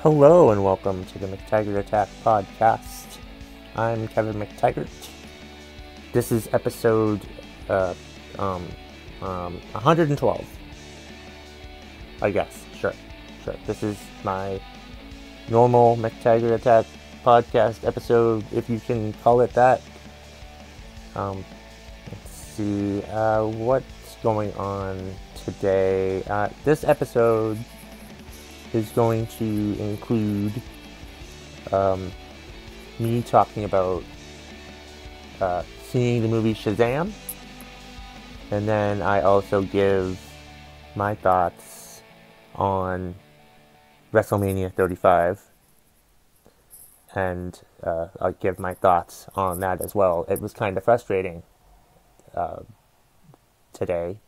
Hello and welcome to the McTaggart Attack podcast. I'm Kevin McTaggart. This is episode 112. I guess. Sure. This is my normal McTaggart Attack podcast episode, if you can call it that. Let's see what's going on today. This episode is going to include me talking about seeing the movie Shazam, and then I also give my thoughts on WrestleMania 35, and I'll give my thoughts on that as well. It was kind of frustrating today.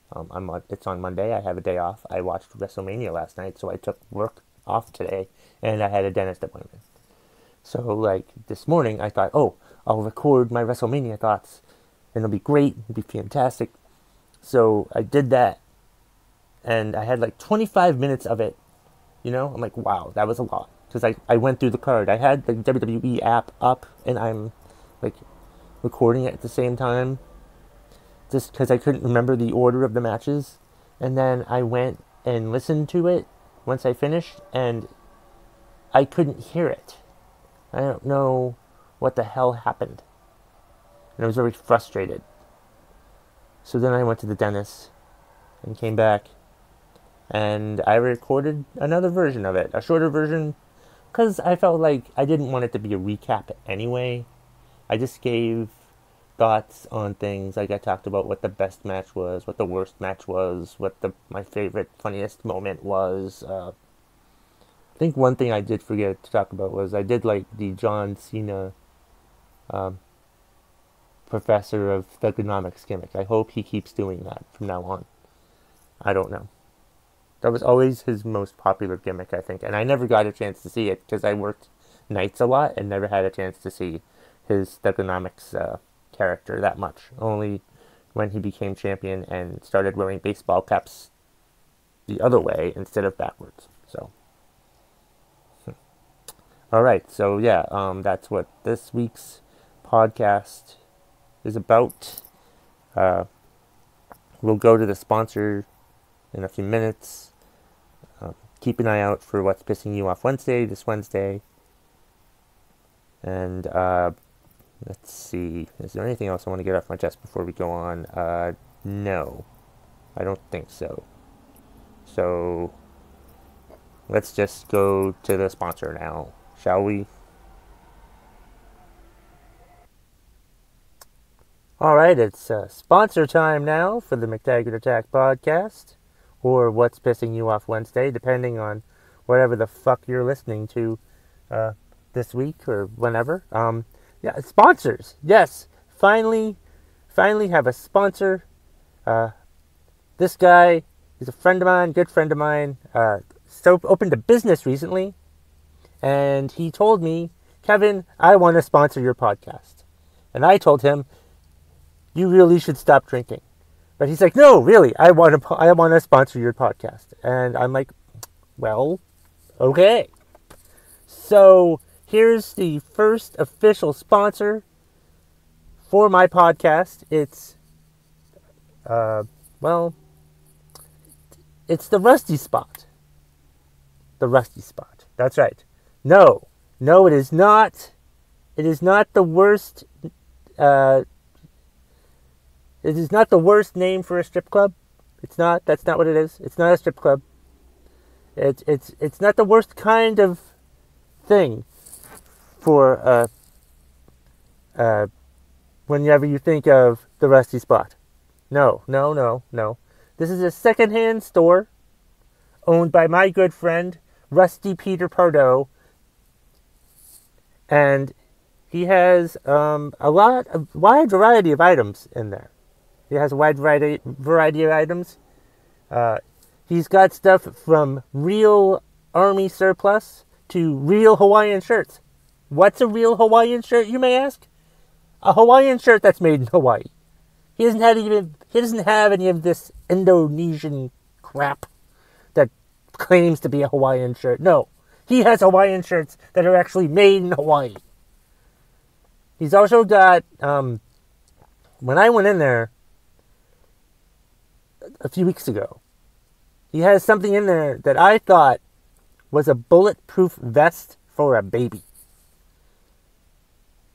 It's on Monday. I have a day off. I watched WrestleMania last night, so I took work off today, and I had a dentist appointment. So, this morning, I thought, I'll record my WrestleMania thoughts, and it'll be great. It'll be fantastic. So I did that, and I had 25 minutes of it. I'm like, wow, that was a lot, because I went through the card. I had the WWE app up, and I'm recording it at the same time, just because I couldn't remember the order of the matches. And then I went and listened to it once I finished, and I couldn't hear it. I don't know what the hell happened. And I was very frustrated. So then I went to the dentist and came back, and I recorded another version of it, a shorter version, because I felt like I didn't want it to be a recap anyway. I just gave thoughts on things. I talked about what the best match was, what the worst match was, what my favorite, funniest moment was. I think one thing I did forget to talk about was I did the John Cena professor of thugonomics gimmick. I hope he keeps doing that from now on. I don't know. That was always his most popular gimmick, I think, and I never got a chance to see it because I worked nights a lot and never had a chance to see his thugonomics character that much. Only when he became champion and started wearing baseball caps the other way instead of backwards. So, all right. So yeah, that's what this week's podcast is about. We'll go to the sponsor in a few minutes. Keep an eye out for What's Pissing You Off Wednesday, this Wednesday. And let's see. Is there anything else I want to get off my chest before we go on? No. I don't think so. So, let's just go to the sponsor now, shall we? Alright, it's sponsor time now for the McTaggart Attack podcast, or What's Pissing You Off Wednesday, depending on whatever the fuck you're listening to this week or whenever. Yeah, sponsors. Yes, finally have a sponsor. This guy is a friend of mine, good friend of mine. Opened a business recently, and he told me, Kevin, I want to sponsor your podcast. And I told him, you really should stop drinking. But he's like, no, really, I want to sponsor your podcast. And I'm like, well, okay. So here's the first official sponsor for my podcast. It's, it's the Rusty Spot. The Rusty Spot. That's right. No, it is not. It is not the worst. It is not the worst name for a strip club. It's not. That's not what it is. It's not a strip club. It's not the worst kind of thing for whenever you think of the Rusty Spot. No. This is a secondhand store owned by my good friend Rusty Peter Pardo, and he has a wide variety of items in there. He has a wide variety of items. He's got stuff from real army surplus to real Hawaiian shirts. What's a real Hawaiian shirt, you may ask? A Hawaiian shirt that's made in Hawaii. He doesn't have any of this Indonesian crap that claims to be a Hawaiian shirt. No, He has Hawaiian shirts that are actually made in Hawaii. He's also got, when I went in there a few weeks ago, he has something in there that I thought was a bulletproof vest for a baby.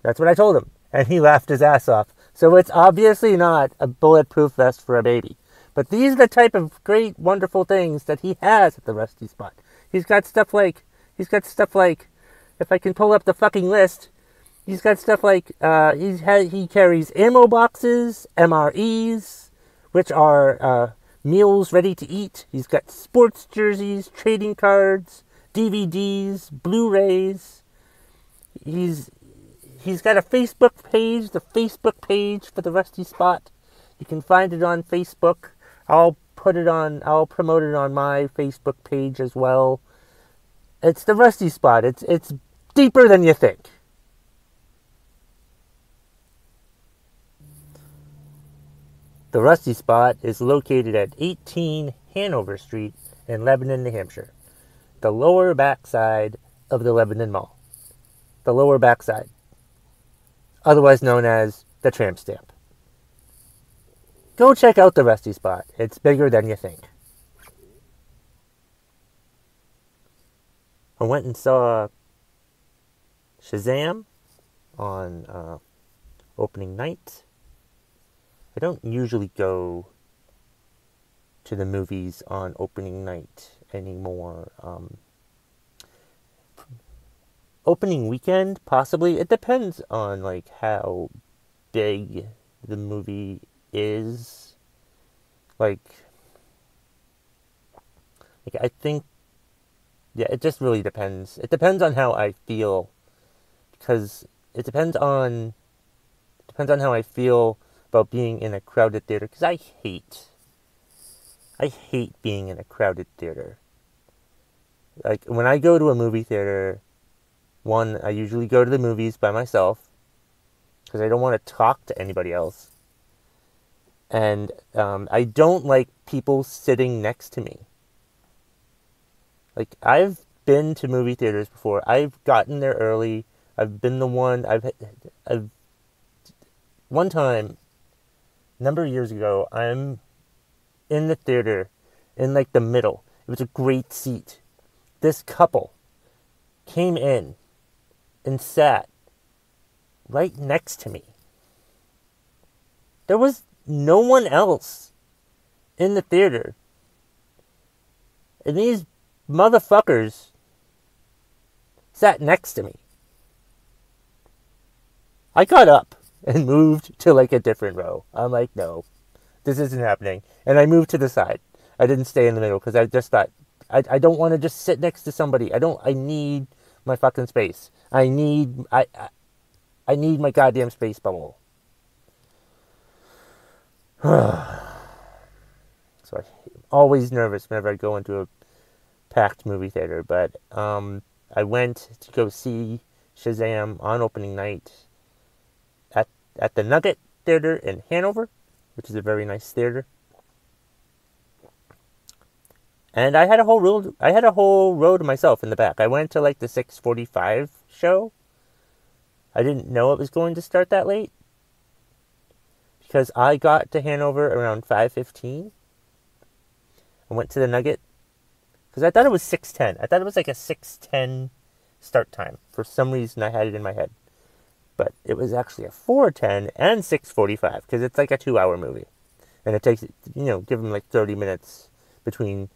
That's what I told him. And he laughed his ass off. So it's obviously not a bulletproof vest for a baby. But these are the type of great, wonderful things that he has at the Rusty Spot. He's got stuff like, if I can pull up the fucking list, he's got stuff like, he carries ammo boxes, MREs, which are meals ready to eat. He's got sports jerseys, trading cards, DVDs, Blu-rays. He's got a Facebook page, the Facebook page for the Rusty Spot. You can find it on Facebook. I'll promote it on my Facebook page as well. It's the Rusty Spot. It's deeper than you think. The Rusty Spot is located at 18 Hanover Street in Lebanon, New Hampshire. The lower backside of the Lebanon Mall. The lower backside. Otherwise known as the Tramp Stamp. Go check out the Rusty Spot. It's bigger than you think. I went and saw Shazam on opening night. I don't usually go to the movies on opening night anymore. Opening weekend, possibly. It depends on like how big the movie is. Like I think, yeah, it just really depends. It depends on how I feel, because it depends on how I feel about being in a crowded theater. Because I hate being in a crowded theater. Like when I go to a movie theater, one, I usually go to the movies by myself because I don't want to talk to anybody else. And I don't like people sitting next to me. Like, I've been to movie theaters before. I've gotten there early. I've been the one. I've one time, a number of years ago, I'm in the theater in like the middle. It was a great seat. This couple came in and sat right next to me. There was no one else in the theater. And these motherfuckers sat next to me. I got up and moved to like a different row. I'm like, no, this isn't happening. And I moved to the side. I didn't stay in the middle because I just thought, I don't want to just sit next to somebody. I need my fucking space. I need my goddamn space bubble. So I'm always nervous whenever I go into a packed movie theater. But I went to go see Shazam on opening night at the Nugget Theater in Hanover, which is a very nice theater. And I had a whole row to myself in the back. I went to like the 6:45 show. I didn't know it was going to start that late, because I got to Hanover around 5:15. I went to the Nugget because I thought it was 6:10. I thought it was like a 6:10 start time. For some reason, I had it in my head. But it was actually a 4:10 and 6:45, because it's like a 2-hour movie. And it takes, give them like 30 minutes between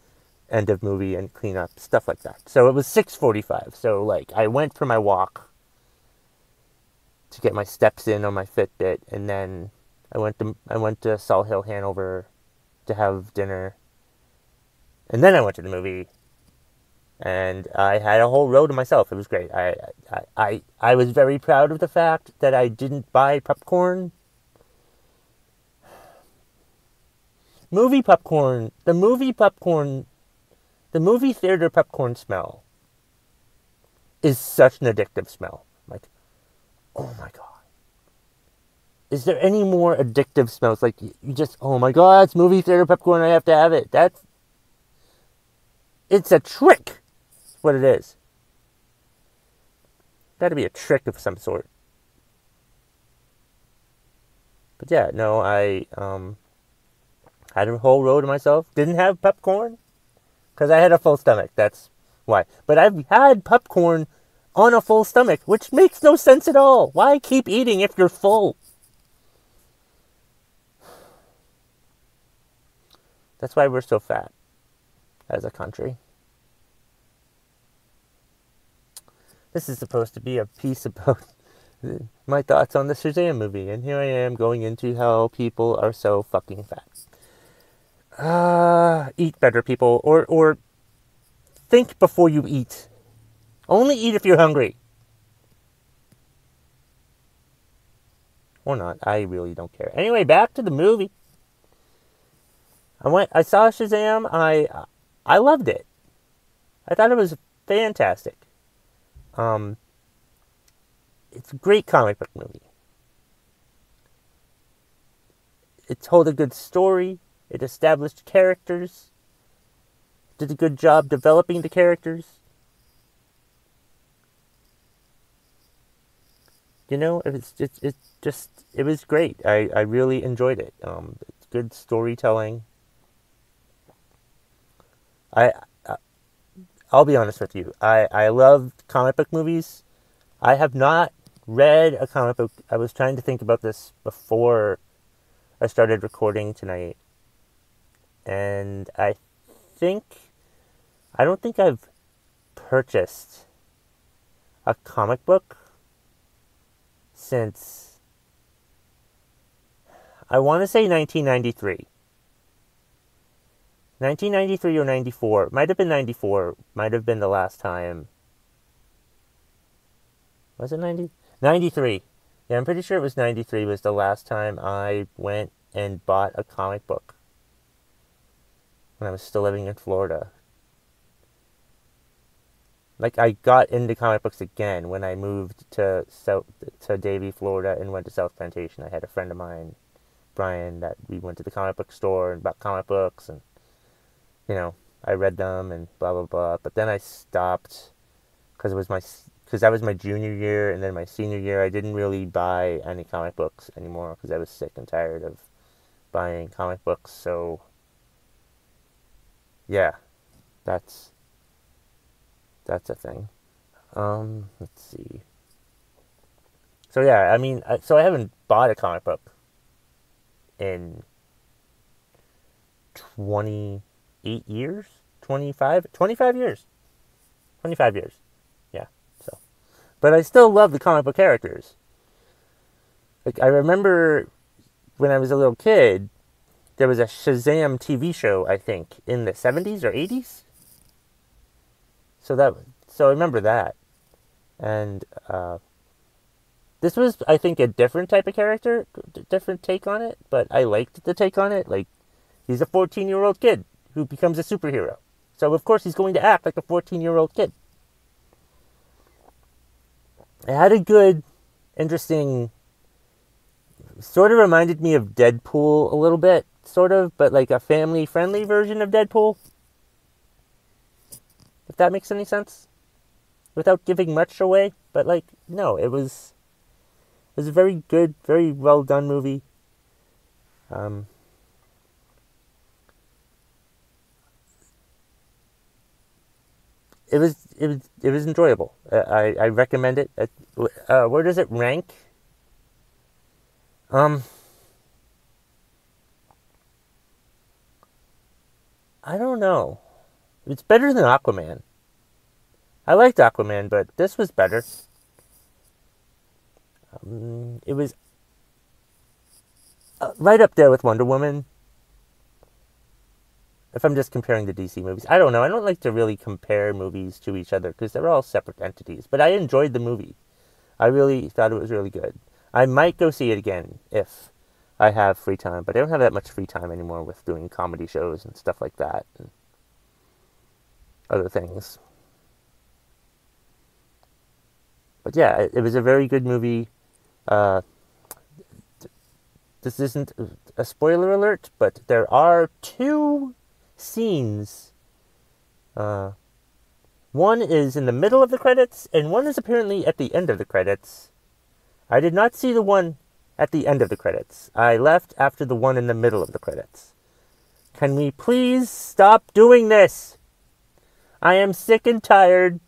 end of movie and cleanup, stuff like that. So it was 6:45. So like I went for my walk to get my steps in on my Fitbit, and then I went to Salt Hill, Hanover to have dinner. And then I went to the movie. And I had a whole row to myself. It was great. I was very proud of the fact that I didn't buy popcorn. Movie popcorn. The movie theater popcorn smell is such an addictive smell. Like, oh my God. Is there any more addictive smells? Like, you just, oh my God, it's movie theater popcorn. I have it. It's a trick. What it is. That'd be a trick of some sort. But yeah, no, I had a whole row to myself. Didn't have popcorn because I had a full stomach. That's why. But I've had popcorn on a full stomach, which makes no sense at all. Why keep eating if you're full? That's why we're so fat as a country. This is supposed to be a piece about my thoughts on the Shazam movie, and here I am going into how people are so fucking fat. Eat better, people, or think before you eat. Only eat if you're hungry. Or not. I really don't care. Anyway, back to the movie. I saw Shazam. I loved it. I thought it was fantastic. It's a great comic book movie. It told a good story. It established characters. Did a good job developing the characters. You know, it was great. I really enjoyed it. It's good storytelling. I I'll be honest with you. I love comic book movies. I have not read a comic book. I was trying to think about this before I started recording tonight. And think, I don't think I've purchased a comic book since, I want to say 1993. 1993 or 94. Might have been 94. Might have been the last time. Was it 90? 93. Yeah, I'm pretty sure it was 93 was the last time I went and bought a comic book. When I was still living in Florida. Like, I got into comic books again when I moved to Davie, Florida, and went to South Plantation. I had a friend of mine, Brian, that we went to the comic book store and bought comic books, and you know, I read them and blah blah blah. But then I stopped because that was my junior year, and then my senior year I didn't really buy any comic books anymore because I was sick and tired of buying comic books. So yeah, that's a thing. Let's see. So yeah, I mean, so I haven't bought a comic book in 28 years, 25 years. 25 years. Yeah. So, but I still love the comic book characters. Like, I remember when I was a little kid, there was a Shazam TV show, I think, in the 70s or 80s. So I remember that. And this was, I think, a different type of character, different take on it, but I liked the take on it. Like, he's a 14-year-old kid who becomes a superhero. So, of course, he's going to act like a 14-year-old kid. It had a good, interesting, sort of reminded me of Deadpool a little bit, sort of, but like a family-friendly version of Deadpool. If that makes any sense. Without giving much away. But like, no, it was a very good, very well done movie. It was enjoyable. I recommend it. Where does it rank? I don't know. It's better than Aquaman. I liked Aquaman, but this was better. It was right up there with Wonder Woman. If I'm just comparing the DC movies. I don't know. I don't like to really compare movies to each other because they're all separate entities. But I enjoyed the movie. I really thought it was really good. I might go see it again if I have free time. But I don't have that much free time anymore with doing comedy shows and stuff like that. And other things. But yeah, it was a very good movie. This isn't a spoiler alert, but there are two scenes, One is in the middle of the credits, and one is apparently at the end of the credits. I did not see the one at the end of the credits. I left after the one in the middle of the credits. Can we please stop doing this? I am sick and tired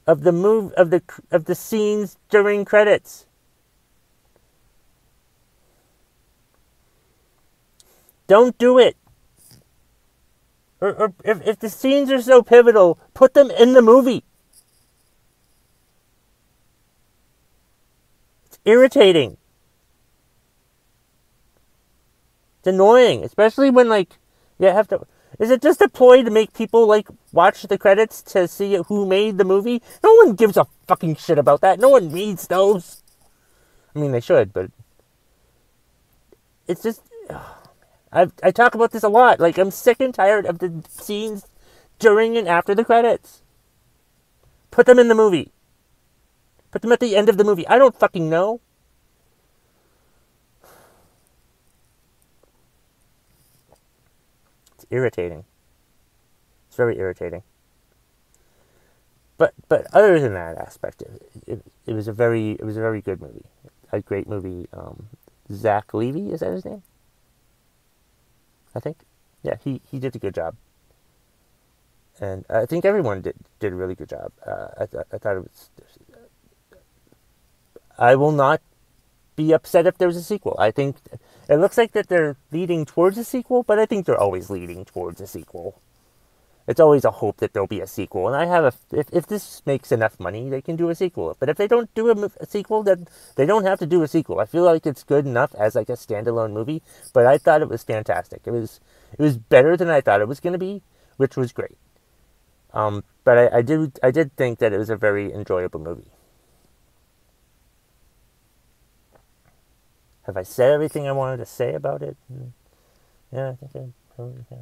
of the scenes during credits. Don't do it. Or if the scenes are so pivotal, put them in the movie. It's irritating. It's annoying, especially when, like, you have to... Is it just a ploy to make people, like, watch the credits to see who made the movie? No one gives a fucking shit about that. No one reads those. I mean, they should, but... It's just... I talk about this a lot. Like, I'm sick and tired of the scenes during and after the credits. Put them in the movie. Put them at the end of the movie. I don't fucking know. It's irritating. It's very irritating. But other than that aspect, it was a very good movie. A great movie. Zach Levy, is that his name? I think. Yeah, he did a good job. And I think everyone did a really good job. I thought it was... I will not be upset if there's a sequel. I think it looks like that they're leading towards a sequel, but I think they're always leading towards a sequel. It's always a hope that there'll be a sequel. And I have if this makes enough money, they can do a sequel. But if they don't do a sequel, then they don't have to do a sequel. I feel like it's good enough as like a standalone movie. But I thought it was fantastic. It was better than I thought it was going to be, which was great. But I did think that it was a very enjoyable movie. Have I said everything I wanted to say about it? Yeah, I think I probably have.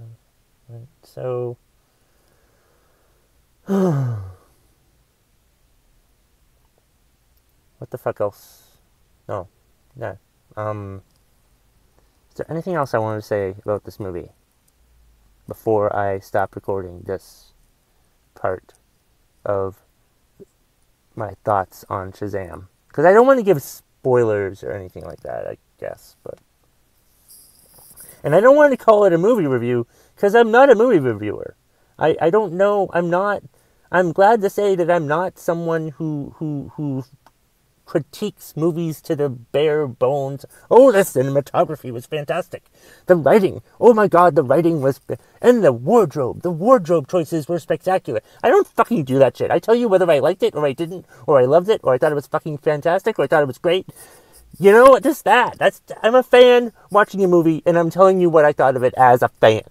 Right. So... What the fuck else? No. Yeah. Is there anything else I wanted to say about this movie before I stop recording this part of my thoughts on Shazam? Because I don't want to give spoilers or anything like that, I guess, but... And I don't want to call it a movie review, because I'm not a movie reviewer. I don't know, I'm glad to say that I'm not someone who critiques movies to the bare bones. Oh, the cinematography was fantastic. The writing, oh my god, the writing was... And the wardrobe choices were spectacular. I don't fucking do that shit. I tell you whether I liked it or I didn't, or I loved it, or I thought it was fucking fantastic, or I thought it was great. You know, just that. I'm a fan watching a movie, and I'm telling you what I thought of it as a fan.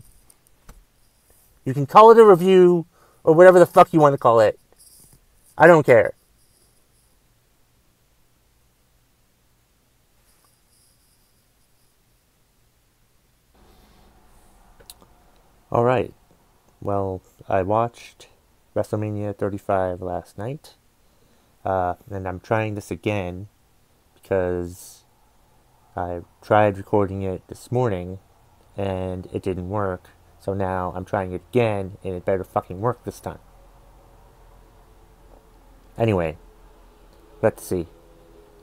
You can call it a review, or whatever the fuck you want to call it. I don't care. Alright. Well, I watched WrestleMania 35 last night. And I'm trying this again because I tried recording it this morning and it didn't work. So now I'm trying it again and it better fucking work this time. Anyway, let's see.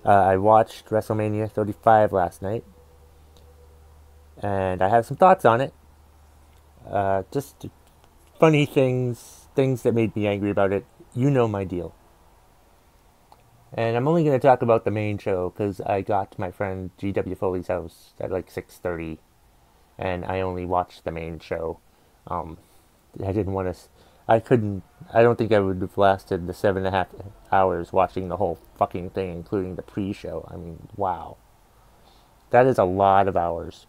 I watched WrestleMania 35 last night and I have some thoughts on it. Just funny things that made me angry about it. You know my deal. And I'm only going to talk about the main show because I got to my friend G.W. Foley's house at like 6:30, and I only watched the main show. I didn't want to... I don't think I would have lasted the 7.5 hours watching the whole fucking thing, including the pre-show. I mean, wow. That is a lot of hours.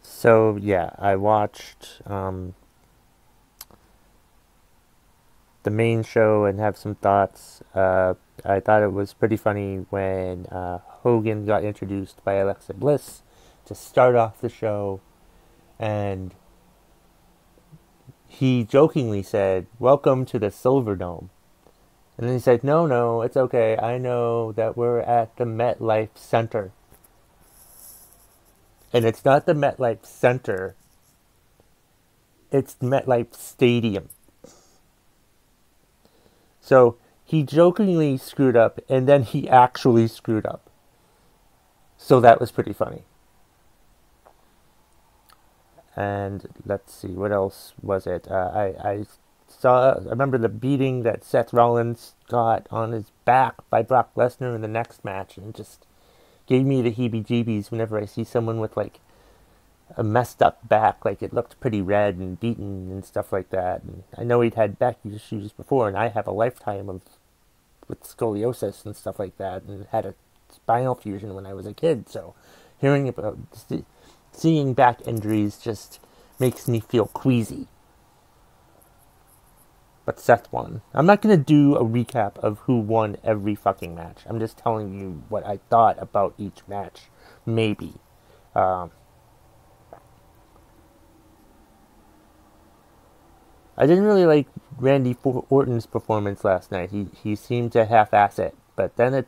So, yeah, I watched the main show and have some thoughts. I thought it was pretty funny when Hogan got introduced by Alexa Bliss to start off the show, and he jokingly said, "Welcome to the Silver Dome." And then he said, No, it's okay. I know that we're at the MetLife Center. And it's not the MetLife Center, it's MetLife Stadium. So he jokingly screwed up, and then he actually screwed up. So that was pretty funny. And let's see, what else was it? I remember the beating that Seth Rollins got on his back by Brock Lesnar in the next match, and just gave me the heebie-jeebies whenever I see someone with like a messed up back, like it looked pretty red and beaten and stuff like that. And I know he'd had back issues before, and I have a lifetime of with scoliosis and stuff like that, and had a spinal fusion when I was a kid. So hearing about seeing back injuries just makes me feel queasy. But Seth won. I'm not going to do a recap of who won every fucking match. I'm just telling you what I thought about each match. Maybe. Um, I didn't really like Randy Orton's performance last night. He seemed to half-ass it. But then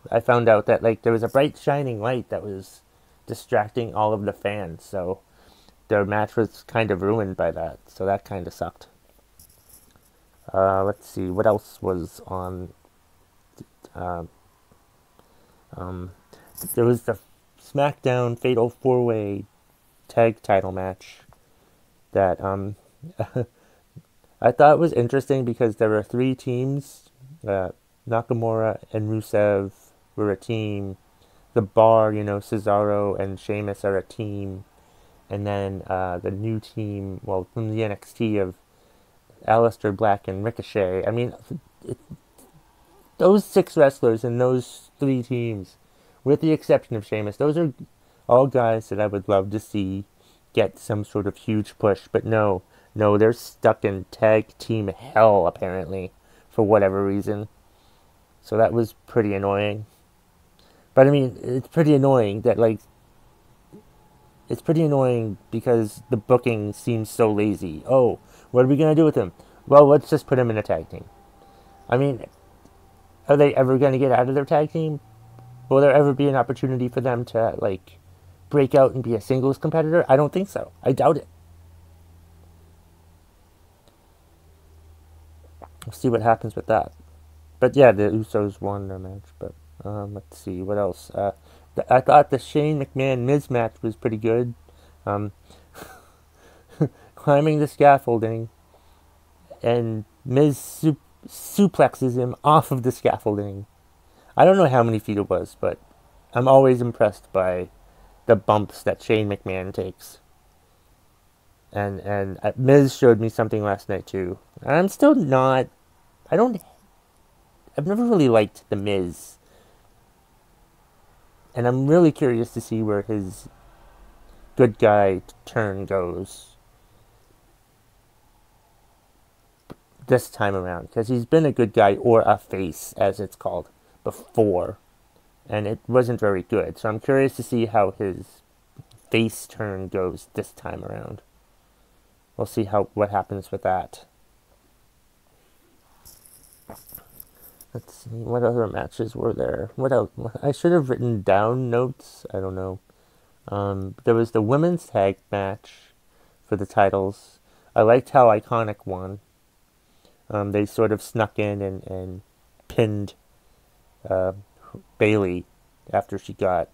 I found out that like there was a bright shining light that was distracting all of the fans. So their match was kind of ruined by that. So that kind of sucked. Let's see, what else was on? Uh, um, there was the SmackDown Fatal 4-Way Tag Title match that I thought was interesting because there were three teams. Nakamura and Rusev were a team. The Bar, Cesaro and Sheamus are a team. And then the new team, well, from the NXT of Aleister Black and Ricochet. I mean, those six wrestlers in those three teams, with the exception of Sheamus, those are all guys that I would love to see get some sort of huge push. But no, they're stuck in tag team hell, apparently, for whatever reason. So that was pretty annoying. But I mean, it's pretty annoying that, like, it's pretty annoying because the booking seems so lazy. Oh, what are we going to do with him? Well, let's just put him in a tag team. I mean, are they ever going to get out of their tag team? Will there ever be an opportunity for them to, like, break out and be a singles competitor? I don't think so. I doubt it. We'll see what happens with that. But yeah, the Usos won their match. But let's see, what else? I thought the Shane McMahon-Miz match was pretty good. Um, climbing the scaffolding, and Miz suplexes him off of the scaffolding. I don't know how many feet it was, but I'm always impressed by the bumps that Shane McMahon takes. And Miz showed me something last night too. And I'm still not. I've never really liked the Miz, and I'm really curious to see where his good guy turn goes this time around, because he's been a good guy, or a face as it's called, before, and it wasn't very good. So I'm curious to see how his face turn goes this time around. We'll see what happens with that. Let's see, what other matches were there? What else? I should have written down notes. I don't know. There was the women's tag match for the titles. I liked how Iconic won. They sort of snuck in and pinned Bailey after she got,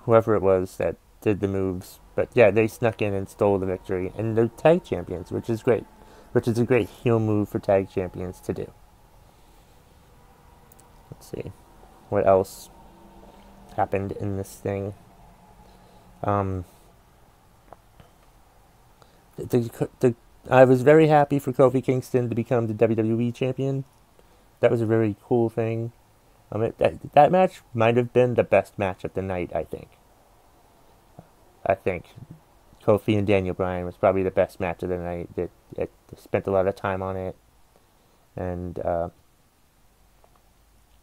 whoever it was that did the moves. But yeah, they snuck in and stole the victory. And they're tag champions, which is great. Which is a great heel move for tag champions to do. Let's see. What else happened in this thing? I was very happy for Kofi Kingston to become the WWE champion. That was a very cool thing. That match might have been the best match of the night, I think. I think Kofi and Daniel Bryan was probably the best match of the night. It spent a lot of time on it, and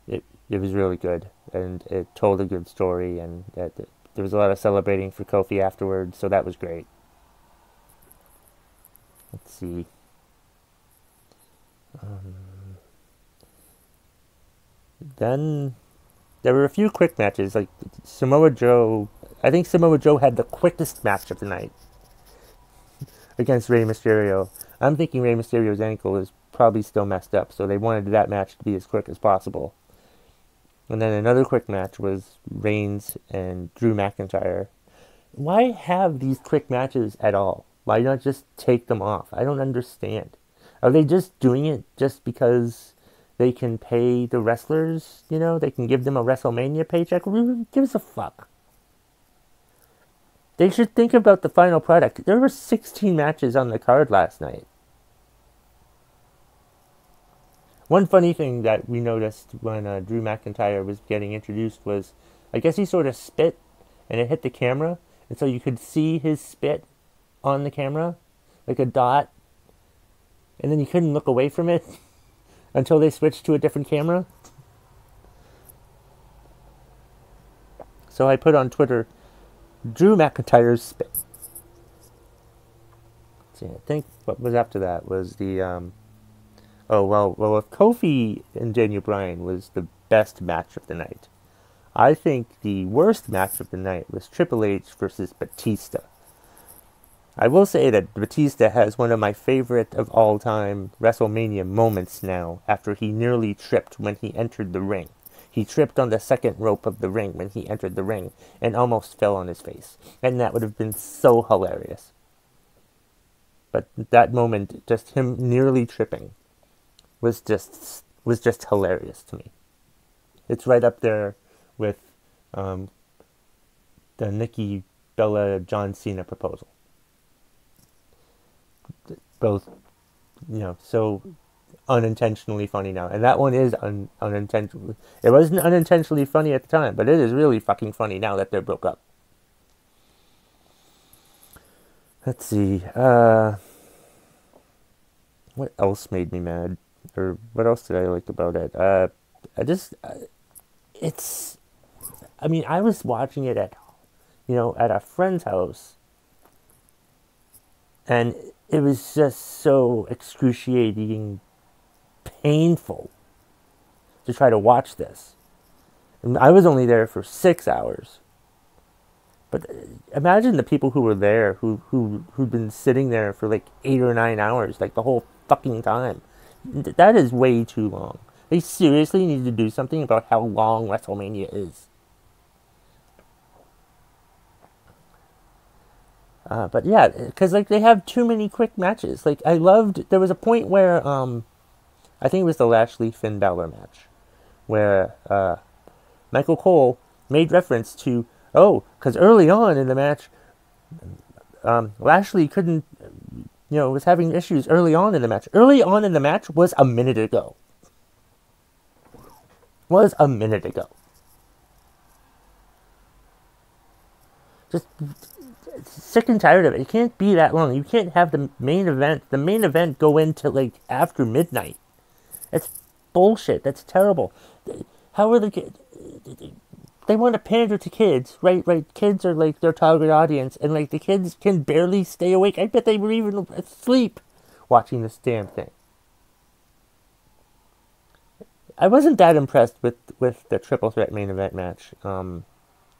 it was really good, and it told a good story, and there was a lot of celebrating for Kofi afterwards, so that was great. Let's see. Then There were a few quick matches, like Samoa Joe. I think Samoa Joe had the quickest match of the night against Rey Mysterio. I'm thinking Rey Mysterio's ankle is probably still messed up, so they wanted that match to be as quick as possible. And then another quick match was Reigns and Drew McIntyre. Why have these quick matches at all? Why not just take them off? I don't understand. Are they just doing it just because they can pay the wrestlers? You know, they can give them a WrestleMania paycheck? Who gives a fuck? They should think about the final product. There were 16 matches on the card last night. One funny thing that we noticed when Drew McIntyre was getting introduced was, I guess he sort of spit and it hit the camera, and so you could see his spit on the camera, like a dot, and then you couldn't look away from it until they switched to a different camera. So I put on Twitter, Drew McIntyre's spit. See, I think what was after that was the, well, if Kofi and Daniel Bryan was the best match of the night, I think the worst match of the night was Triple H versus Batista. I will say that Batista has one of my favorite of all time WrestleMania moments now after he nearly tripped when he entered the ring. He tripped on the second rope of the ring when he entered the ring and almost fell on his face. And that would have been so hilarious. But that moment, just him nearly tripping, was just hilarious to me. It's right up there with the Nikki Bella John Cena proposal. Both, so unintentionally funny now. And that one is unintentionally. It wasn't unintentionally funny at the time, but it is really fucking funny now that they're broke up. Let's see. What else made me mad? Or what else did I like about it? I was watching it at a friend's house. And it was just so excruciating, painful to try to watch this. And I was only there for 6 hours. But imagine the people who were there, who'd been sitting there for like 8 or 9 hours, like the whole fucking time. That is way too long. They seriously need to do something about how long WrestleMania is. But yeah, because like they have too many quick matches. Like there was a point where I think it was the Lashley Finn Balor match, where Michael Cole made reference to because early on in the match, Lashley couldn't, was having issues early on in the match. Early on in the match was a minute ago. Just sick and tired of it. It can't be that long. You can't have the main event go into like after midnight. That's bullshit. That's terrible. How are they want to pander to kids, right? Kids are like their target audience, and like the kids can barely stay awake. I bet they were even asleep watching this damn thing. I wasn't that impressed with the triple threat main event match.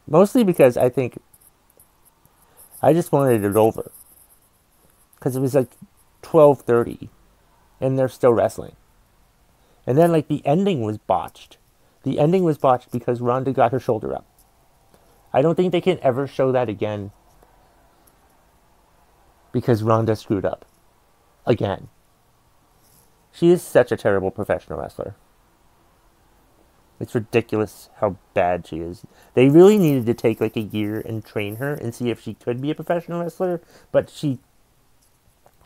Mostly because I think I just wanted it over. Because it was like 12:30 and they're still wrestling. And then like the ending was botched. The ending was botched because Ronda got her shoulder up. I don't think they can ever show that again. Because Ronda screwed up. Again. She is such a terrible professional wrestler. It's ridiculous how bad she is. They really needed to take like a year and train her and see if she could be a professional wrestler, but she's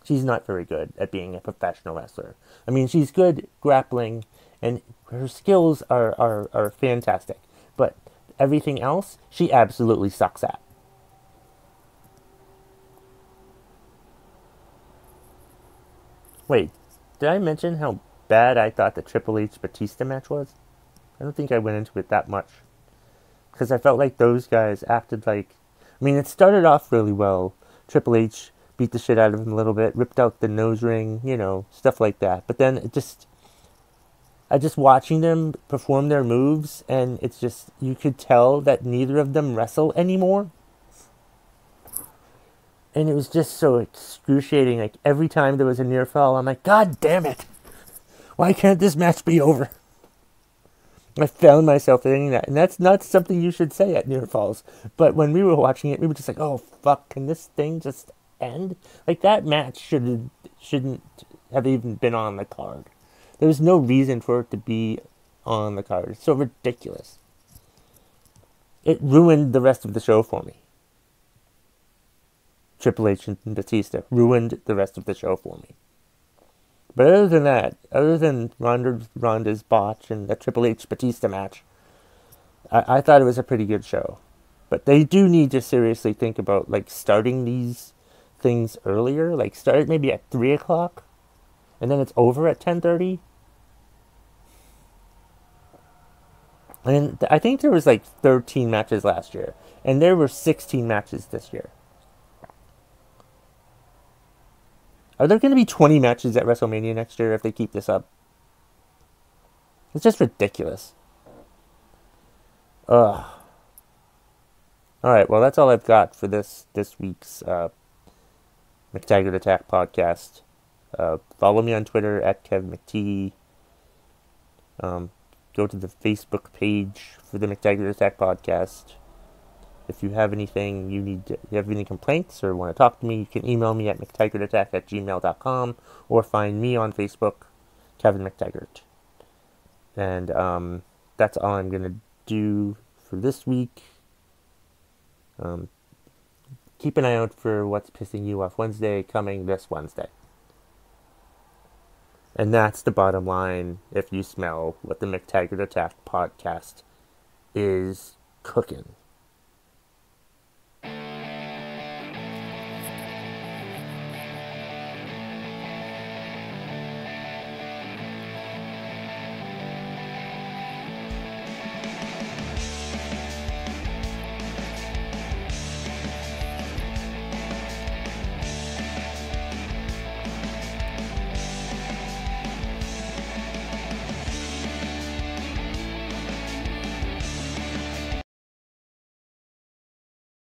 not very good at being a professional wrestler. I mean, she's good grappling and her skills are fantastic, but everything else she absolutely sucks at. Wait, did I mention how bad I thought the Triple H Batista match was? I don't think I went into it that much. Because I felt like those guys acted like... I mean, it started off really well. Triple H beat the shit out of him a little bit, ripped out the nose ring, stuff like that. But then it just... I just watching them perform their moves, and it's just, you could tell that neither of them wrestle anymore. And it was just so excruciating. Like, every time there was a near fall, I'm like, God damn it. Why can't this match be over? I found myself thinking that. And that's not something you should say at near falls. But when we were watching it, we were just like, oh, fuck, can this thing just end? Like, that match shouldn't have even been on the card. There was no reason for it to be on the card. It's so ridiculous. It ruined the rest of the show for me. Triple H and Batista ruined the rest of the show for me. But other than that, other than Ronda's botch and the Triple H Batista match, I thought it was a pretty good show. But they do need to seriously think about, like, starting these things earlier. Like, start it maybe at 3 o'clock, and then it's over at 10:30. And I think there was like 13 matches last year, and there were 16 matches this year. Are there going to be 20 matches at WrestleMania next year if they keep this up? It's just ridiculous. Ugh. Alright, well, that's all I've got for this week's McTaggart Attack podcast. Follow me on Twitter at KevMcT. Go to the Facebook page for the McTaggart Attack podcast. If you have anything you have any complaints or want to talk to me, you can email me at mctaggartattack@gmail.com or find me on Facebook, Kevin McTaggart. And that's all I'm going to do for this week. Keep an eye out for What's Pissing You Off Wednesday coming this Wednesday. And that's the bottom line if you smell what the McTaggart Attack podcast is cooking.